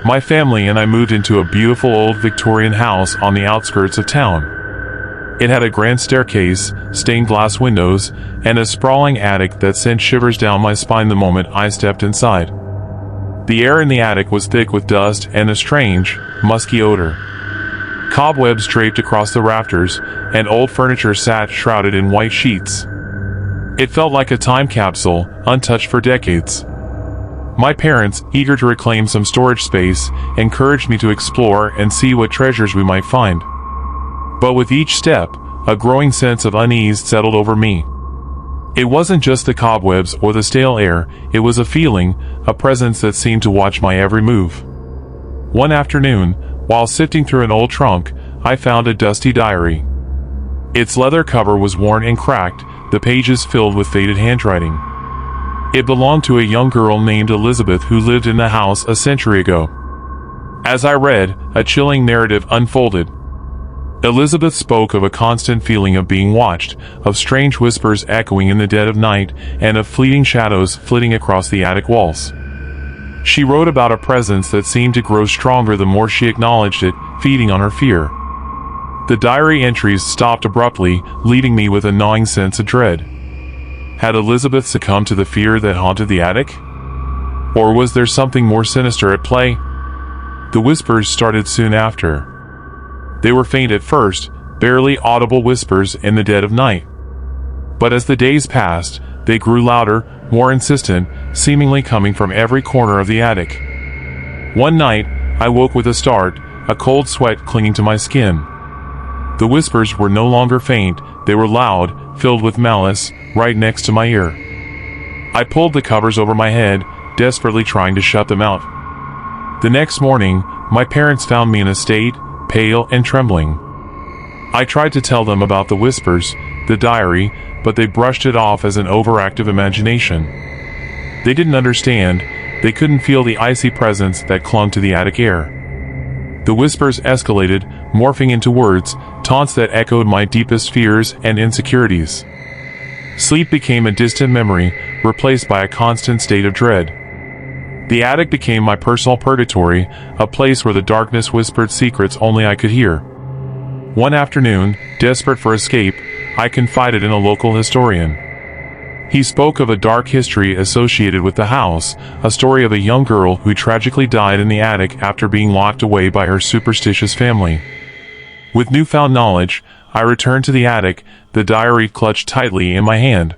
My family and I moved into a beautiful old Victorian house on the outskirts of town. It had a grand staircase, stained glass windows, and a sprawling attic that sent shivers down my spine the moment I stepped inside. The air in the attic was thick with dust and a strange, musky odor. Cobwebs draped across the rafters, and old furniture sat shrouded in white sheets. It felt like a time capsule, untouched for decades. My parents, eager to reclaim some storage space, encouraged me to explore and see what treasures we might find. But with each step, a growing sense of unease settled over me. It wasn't just the cobwebs or the stale air, it was a feeling, a presence that seemed to watch my every move. One afternoon, while sifting through an old trunk, I found a dusty diary. Its leather cover was worn and cracked, the pages filled with faded handwriting. It belonged to a young girl named Elizabeth who lived in the house a century ago. As I read, a chilling narrative unfolded. Elizabeth spoke of a constant feeling of being watched, of strange whispers echoing in the dead of night, and of fleeting shadows flitting across the attic walls. She wrote about a presence that seemed to grow stronger the more she acknowledged it, feeding on her fear. The diary entries stopped abruptly, leaving me with a gnawing sense of dread. Had Elizabeth succumbed to the fear that haunted the attic? Or was there something more sinister at play? The whispers started soon after. They were faint at first, barely audible whispers in the dead of night. But as the days passed, they grew louder, more insistent, seemingly coming from every corner of the attic. One night, I woke with a start, a cold sweat clinging to my skin. The whispers were no longer faint, they were loud, filled with malice, right next to my ear. I pulled the covers over my head, desperately trying to shut them out. The next morning, my parents found me in a state, pale and trembling. I tried to tell them about the whispers, the diary, but they brushed it off as an overactive imagination. They didn't understand, they couldn't feel the icy presence that clung to the attic air. The whispers escalated, morphing into words, taunts that echoed my deepest fears and insecurities. Sleep became a distant memory, replaced by a constant state of dread. The attic became my personal purgatory, a place where the darkness whispered secrets only I could hear. One afternoon, desperate for escape, I confided in a local historian. He spoke of a dark history associated with the house, a story of a young girl who tragically died in the attic after being locked away by her superstitious family. With newfound knowledge, I returned to the attic, the diary clutched tightly in my hand.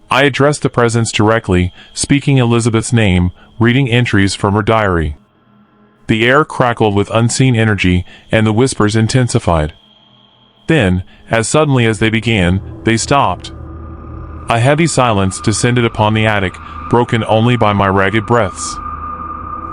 I addressed the presence directly, speaking Elizabeth's name, reading entries from her diary. The air crackled with unseen energy, and the whispers intensified. Then, as suddenly as they began, they stopped. A heavy silence descended upon the attic, broken only by my ragged breaths.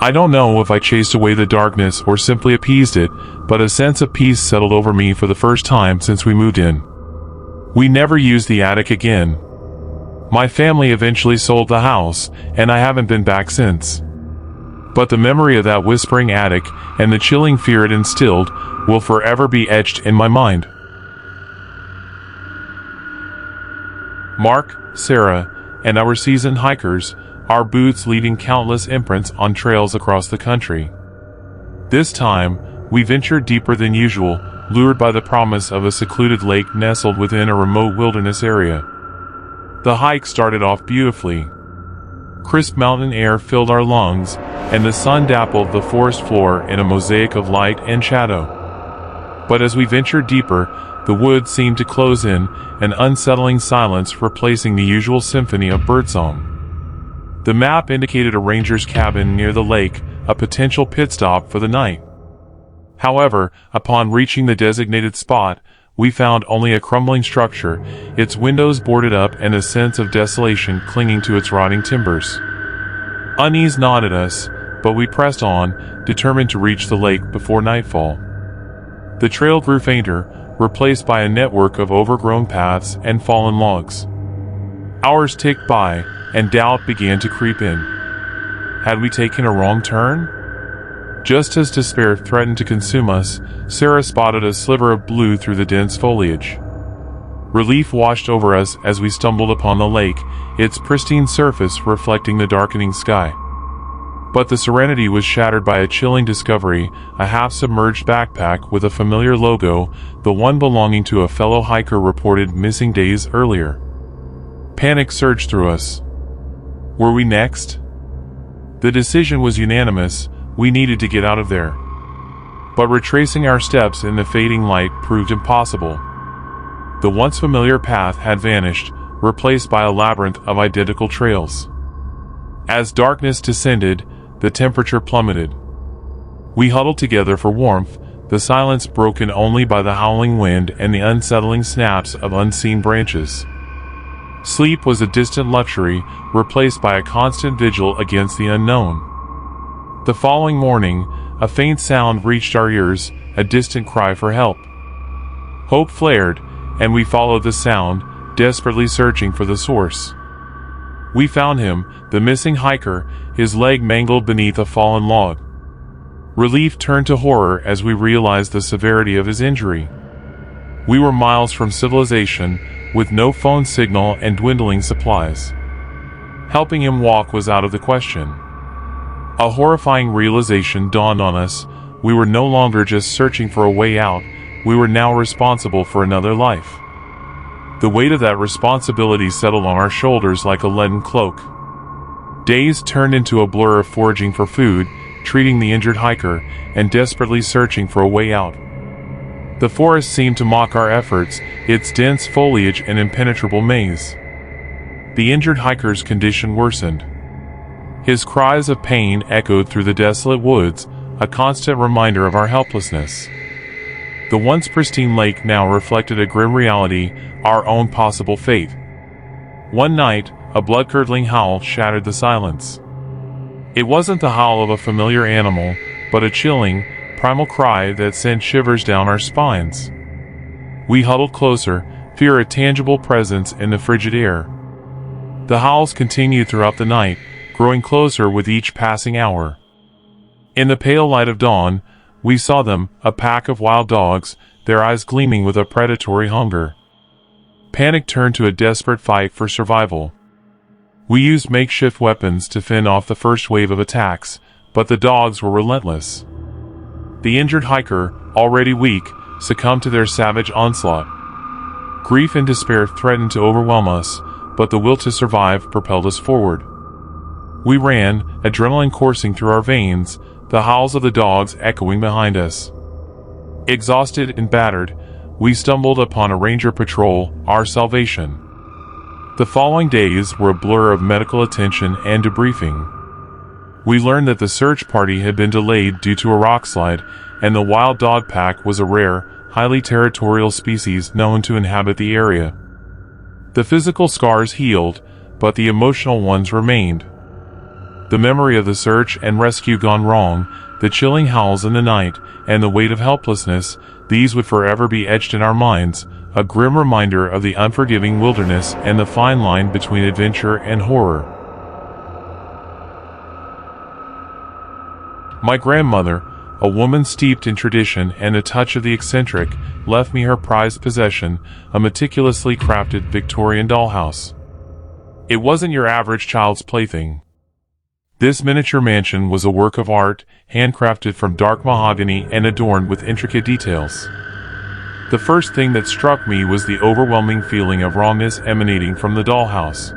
I don't know if I chased away the darkness or simply appeased it, but a sense of peace settled over me for the first time since we moved in. We never used the attic again. My family eventually sold the house, and I haven't been back since. But the memory of that whispering attic, and the chilling fear it instilled, will forever be etched in my mind. Mark, Sarah, and our seasoned hikers, our boots leaving countless imprints on trails across the country. This time, we ventured deeper than usual, lured by the promise of a secluded lake nestled within a remote wilderness area. The hike started off beautifully. Crisp mountain air filled our lungs, and the sun dappled the forest floor in a mosaic of light and shadow. But as we ventured deeper, the woods seemed to close in, an unsettling silence replacing the usual symphony of birdsong. The map indicated a ranger's cabin near the lake, a potential pit stop for the night. However, upon reaching the designated spot, we found only a crumbling structure, its windows boarded up and a sense of desolation clinging to its rotting timbers. Unease gnawed at us, but we pressed on, determined to reach the lake before nightfall. The trail grew fainter, replaced by a network of overgrown paths and fallen logs. Hours ticked by, and doubt began to creep in. Had we taken a wrong turn? Just as despair threatened to consume us, Sarah spotted a sliver of blue through the dense foliage. Relief washed over us as we stumbled upon the lake, its pristine surface reflecting the darkening sky. But the serenity was shattered by a chilling discovery, a half-submerged backpack with a familiar logo, the one belonging to a fellow hiker reported missing days earlier. Panic surged through us. Were we next? The decision was unanimous, we needed to get out of there. But retracing our steps in the fading light proved impossible. The once familiar path had vanished, replaced by a labyrinth of identical trails. As darkness descended, the temperature plummeted. We huddled together for warmth, the silence broken only by the howling wind and the unsettling snaps of unseen branches. Sleep was a distant luxury, replaced by a constant vigil against the unknown. The following morning, a faint sound reached our ears, a distant cry for help. Hope flared, and we followed the sound, desperately searching for the source. We found him, the missing hiker, his leg mangled beneath a fallen log. Relief turned to horror as we realized the severity of his injury. We were miles from civilization, with no phone signal and dwindling supplies. Helping him walk was out of the question. A horrifying realization dawned on us. We were no longer just searching for a way out, we were now responsible for another life. The weight of that responsibility settled on our shoulders like a leaden cloak. Days turned into a blur of foraging for food, treating the injured hiker, and desperately searching for a way out. The forest seemed to mock our efforts, its dense foliage an impenetrable maze. The injured hiker's condition worsened. His cries of pain echoed through the desolate woods, a constant reminder of our helplessness. The once pristine lake now reflected a grim reality, our own possible fate. One night, a blood-curdling howl shattered the silence. It wasn't the howl of a familiar animal, but a chilling, primal cry that sent shivers down our spines. We huddled closer, fear a tangible presence in the frigid air. The howls continued throughout the night, growing closer with each passing hour. In the pale light of dawn, we saw them, a pack of wild dogs, their eyes gleaming with a predatory hunger. Panic turned to a desperate fight for survival. We used makeshift weapons to fend off the first wave of attacks, but the dogs were relentless. The injured hiker, already weak, succumbed to their savage onslaught. Grief and despair threatened to overwhelm us, but the will to survive propelled us forward. We ran, adrenaline coursing through our veins, the howls of the dogs echoing behind us. Exhausted and battered, we stumbled upon a ranger patrol, our salvation. The following days were a blur of medical attention and debriefing. We learned that the search party had been delayed due to a rockslide, and the wild dog pack was a rare, highly territorial species known to inhabit the area. The physical scars healed, but the emotional ones remained. The memory of the search and rescue gone wrong, the chilling howls in the night, and the weight of helplessness, these would forever be etched in our minds, a grim reminder of the unforgiving wilderness and the fine line between adventure and horror. My grandmother, a woman steeped in tradition and a touch of the eccentric, left me her prized possession, a meticulously crafted Victorian dollhouse. It wasn't your average child's plaything. This miniature mansion was a work of art, handcrafted from dark mahogany and adorned with intricate details. The first thing that struck me was the overwhelming feeling of rawness emanating from the dollhouse.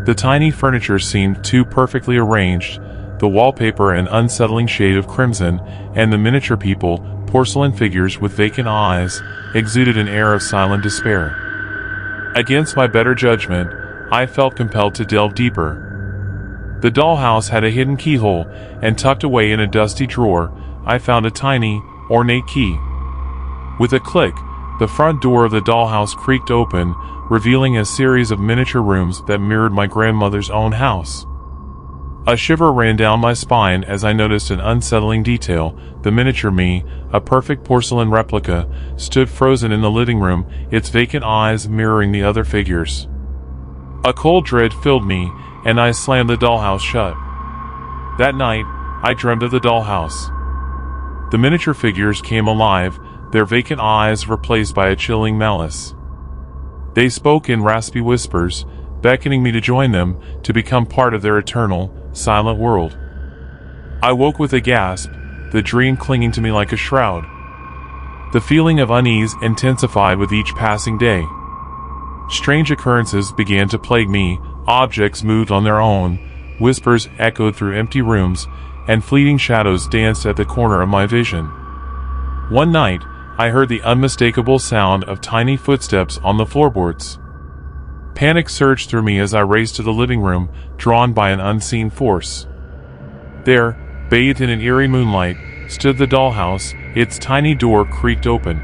The tiny furniture seemed too perfectly arranged, the wallpaper an unsettling shade of crimson, and the miniature people, porcelain figures with vacant eyes, exuded an air of silent despair. Against my better judgment, I felt compelled to delve deeper. The dollhouse had a hidden keyhole, and tucked away in a dusty drawer, I found a tiny, ornate key. With a click, the front door of the dollhouse creaked open, revealing a series of miniature rooms that mirrored my grandmother's own house. A shiver ran down my spine as I noticed an unsettling detail. The miniature me, a perfect porcelain replica, stood frozen in the living room, its vacant eyes mirroring the other figures. A cold dread filled me, and I slammed the dollhouse shut. That night, I dreamed of the dollhouse. The miniature figures came alive, their vacant eyes replaced by a chilling malice. They spoke in raspy whispers, beckoning me to join them, to become part of their eternal, silent world. I woke with a gasp, the dream clinging to me like a shroud. The feeling of unease intensified with each passing day. Strange occurrences began to plague me, objects moved on their own, whispers echoed through empty rooms, and fleeting shadows danced at the corner of my vision. One night, I heard the unmistakable sound of tiny footsteps on the floorboards. Panic surged through me as I raced to the living room, drawn by an unseen force. There, bathed in an eerie moonlight, stood the dollhouse, its tiny door creaked open.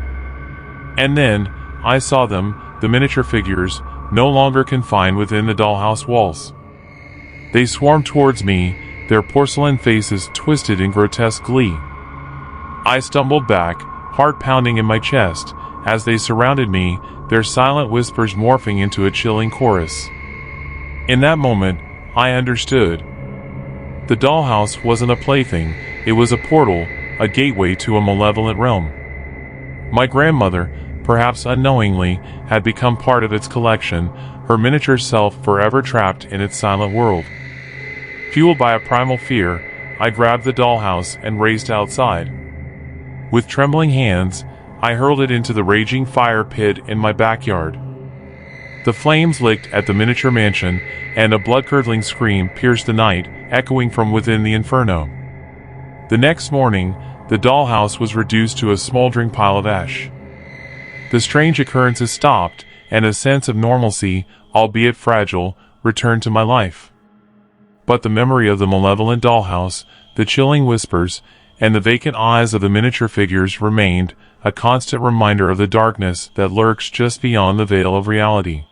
And then, I saw them, the miniature figures, no longer confined within the dollhouse walls. They swarmed towards me, their porcelain faces twisted in grotesque glee. I stumbled back, heart pounding in my chest, as they surrounded me, their silent whispers morphing into a chilling chorus. In that moment, I understood. The dollhouse wasn't a plaything, it was a portal, a gateway to a malevolent realm. My grandmother, perhaps unknowingly, had become part of its collection, her miniature self forever trapped in its silent world. Fueled by a primal fear, I grabbed the dollhouse and raced outside. With trembling hands, I hurled it into the raging fire pit in my backyard. The flames licked at the miniature mansion, and a blood-curdling scream pierced the night, echoing from within the inferno. The next morning, the dollhouse was reduced to a smoldering pile of ash. The strange occurrences stopped, and a sense of normalcy, albeit fragile, returned to my life. But the memory of the malevolent dollhouse, the chilling whispers, and the vacant eyes of the miniature figures remained, a constant reminder of the darkness that lurks just beyond the veil of reality.